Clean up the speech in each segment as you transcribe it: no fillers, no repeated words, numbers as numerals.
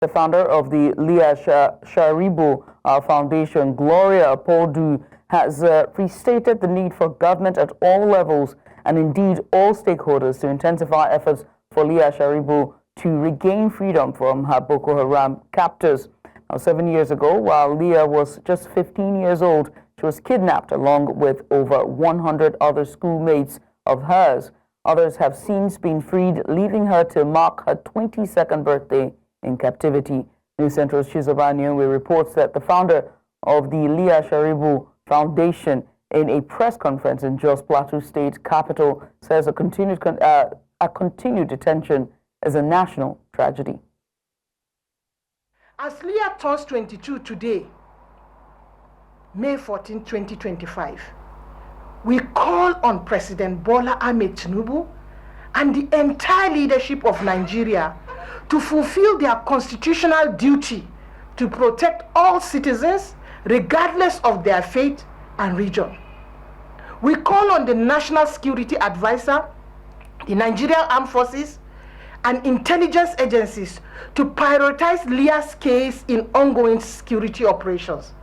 The founder of the Leah Sharibu Foundation, Gloria Puldu, has restated the need for government at all levels and indeed all stakeholders to intensify efforts for Leah Sharibu to regain freedom from her Boko Haram captors. Now, 7 years ago, while Leah was just 15 years old, she was kidnapped along with over 100 other schoolmates of hers. Others have since been freed, leaving her to mark her 22nd birthday in captivity. News Central's Chizoba Anionwe reports that the founder of the Leah Sharibu Foundation, in a press conference in Jos Plateau State capital, says a continued detention is a national tragedy. As Leah turns 22 today, May 14, 2025, we call on President Bola Ahmed Tinubu and the entire leadership of Nigeria to fulfill their constitutional duty to protect all citizens regardless of their faith and region. We call on the National Security Advisor, the Nigerian Armed Forces, and intelligence agencies to prioritize Leah's case in ongoing security operations.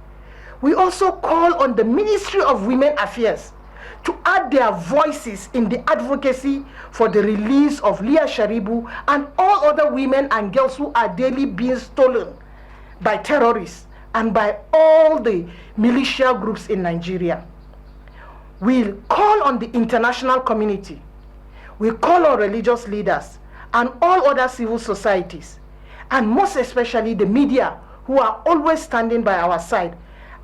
We also call on the Ministry of Women Affairs to add their voices in the advocacy for the release of Leah Sharibu and all other women and girls who are daily being stolen by terrorists and by all the militia groups in Nigeria. We call on the international community. We call on religious leaders and all other civil societies, and most especially the media, who are always standing by our side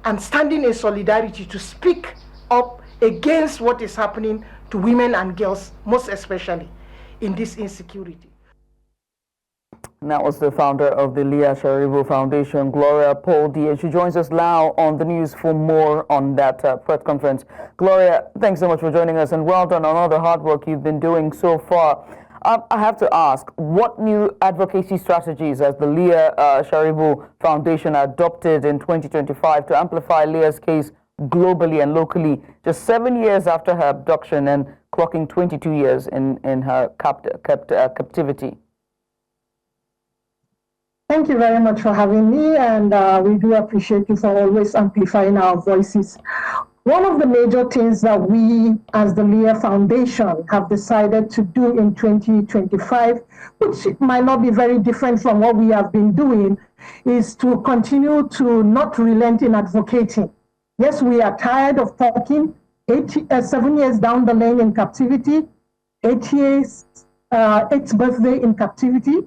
and standing in solidarity to speak up against what is happening to women and girls, most especially in this insecurity. And that was the founder of the Leah Sharibu Foundation, Gloria Puldu. She joins us now on the news for more on that press conference. Gloria, thanks so much for joining us, and well done on all the hard work you've been doing so far. I have to ask, what new advocacy strategies has the Leah Sharibu Foundation adopted in 2025 to amplify Leah's case globally and locally, just 7 years after her abduction and clocking 22 years in her captivity? Thank you very much for having me, and we do appreciate you for always amplifying our voices. One of the major things that we, as the Leah Foundation, have decided to do in 2025, which might not be very different from what we have been doing, is to continue to not relent in advocating. Yes, we are tired of talking. 7 years down the lane in captivity, 8th birthday in captivity.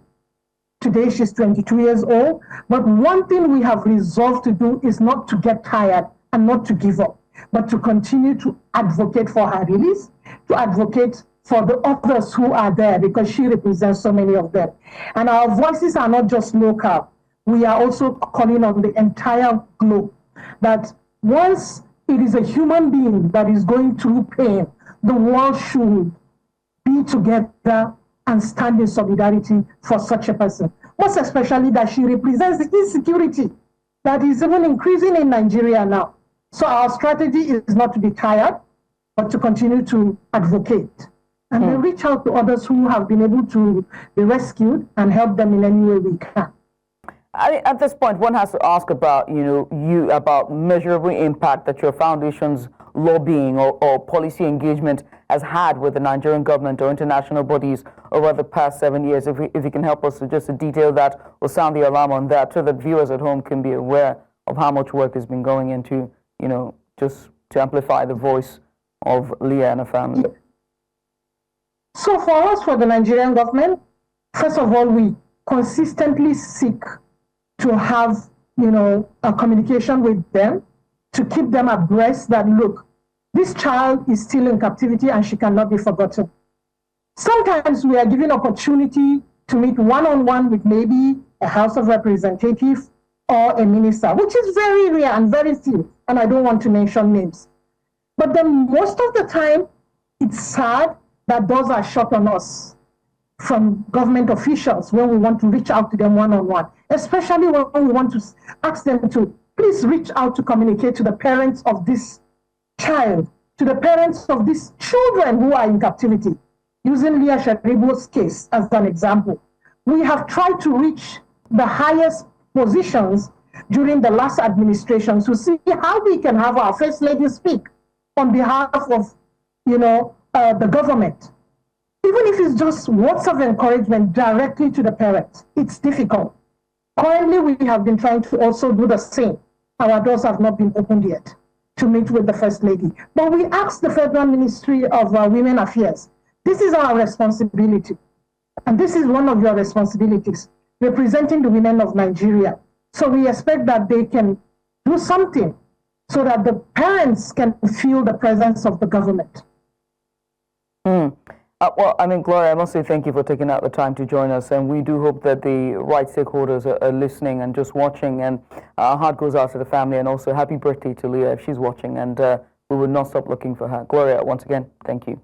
Today she's 22 years old. But one thing we have resolved to do is not to get tired and not to give up, but to continue to advocate for her release, to advocate for the others who are there, because she represents so many of them. And our voices are not just local. We are also calling on the entire globe that once it is a human being that is going through pain, the world should be together and stand in solidarity for such a person. Most especially that she represents the insecurity that is even increasing in Nigeria now. So our strategy is not to be tired, but to continue to advocate. And we reach out to others who have been able to be rescued and help them in any way we can. At this point, one has to ask about, about measurable impact that your foundation's lobbying or policy engagement has had with the Nigerian government or international bodies over the past 7 years. If you can help us to just detail that or sound the alarm on that, so that viewers at home can be aware of how much work has been going into, just to amplify the voice of Leah and her family. So for us, for the Nigerian government, first of all, we consistently seek to have, a communication with them, to keep them abreast that, look, this child is still in captivity and she cannot be forgotten. Sometimes we are given opportunity to meet one-on-one with maybe a House of Representatives or a minister, which is very rare and very few, and I don't want to mention names. But then most of the time, it's sad that doors are shut on us from government officials when we want to reach out to them one-on-one, especially when we want to ask them to please reach out to communicate to the parents of this child, to the parents of these children who are in captivity. Using Leah Sharibu's case as an example, we have tried to reach the highest positions during the last administration to see how we can have our First Lady speak on behalf of, the government. Even if it's just words of encouragement directly to the parents, it's difficult. Currently, we have been trying to also do the same. Our doors have not been opened yet to meet with the First Lady. But we asked the Federal Ministry of Women Affairs, this is our responsibility. And this is one of your responsibilities, representing the women of Nigeria. So we expect that they can do something so that the parents can feel the presence of the government. Well, Gloria, I must say thank you for taking out the time to join us, and we do hope that the right stakeholders are listening and just watching, and our heart goes out to the family, and also happy birthday to Leah if she's watching, and we will not stop looking for her. Gloria, once again, thank you.